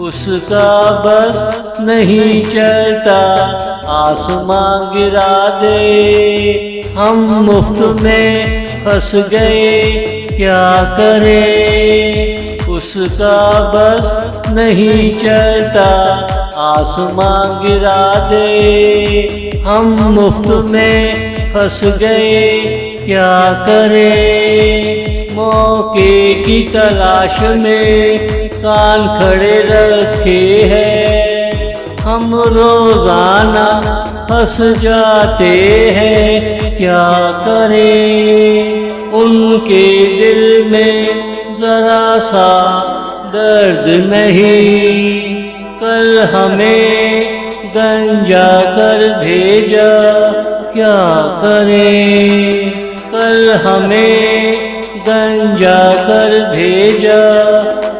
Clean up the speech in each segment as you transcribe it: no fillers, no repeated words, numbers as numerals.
उसका बस नहीं चलता आसमां गिरा दे। हम मुफ्त में फंस गए क्या करें, उसका बस नहीं चलता आसमां गिरा दे। हम मुफ्त में फंस गए क्या करें, मौके की तलाश में कान खड़े रखे हैं। हम रोजाना फंस जाते हैं क्या करें, उनके दिल में जरा सा दर्द नहीं। कल हमें गंजा कर भेजा क्या करें, कल हमें गंजा कर भेजा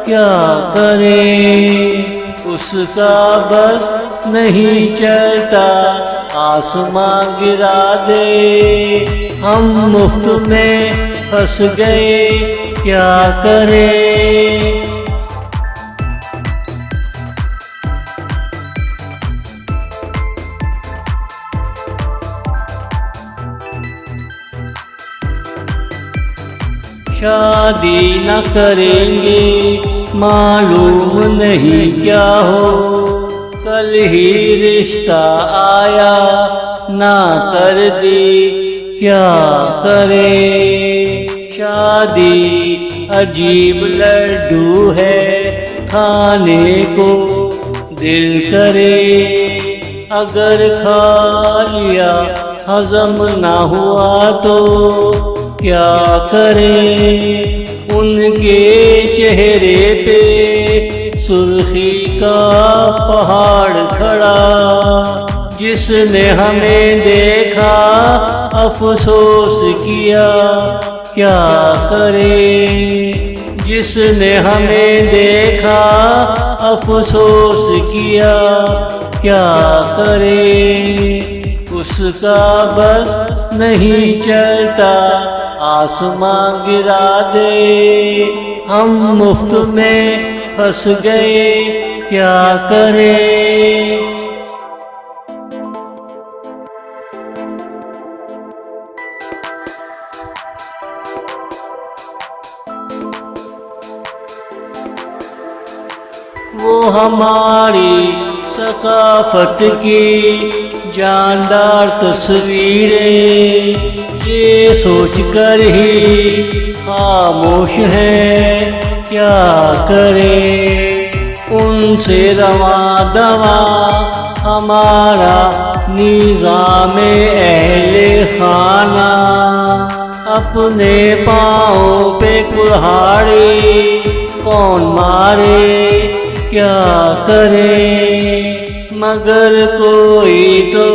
क्या करें, उसका बस नहीं चलता आसमां गिरा दे। हम मुफ्त में फंस गए क्या करें। शादी न करेंगे मालूम नहीं क्या हो, कल ही रिश्ता आया ना कर दी क्या करें। शादी अजीब लड्डू है खाने को दिल करे, अगर खा लिया हजम ना हुआ तो क्या करें। उनके चेहरे पे सुर्खी का पहाड़ खड़ा, जिसने हमें देखा अफसोस किया क्या करें, जिसने हमें देखा अफसोस किया क्या करें, उसका बस नहीं चलता आसमां गिरा दे। हम मुफ्त में फंस गए क्या करें। वो हमारी सकाफत की जानदार तस्वीरें ये सोच कर ही खामोश है क्या करें। उनसे रवा दवा हमारा निज़ामे अहले खाना, अपने पाँव पे कुल्हाड़ी कौन मारे क्या करें। मगर कोई तो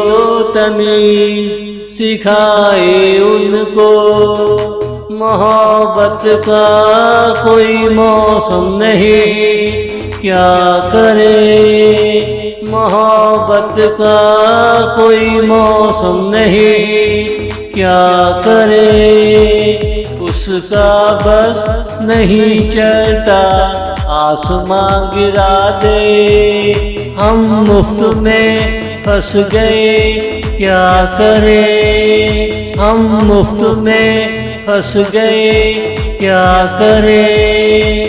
तमीज़ सिखाए उनको, मोहब्बत का कोई मौसम नहीं क्या करे। मोहब्बत का कोई मौसम नहीं क्या करे, उसका बस नहीं चलता आसमां गिरा दे। हम मुफ्त में फंस गए क्या करें, हम मुफ्त में फंस गए क्या करें।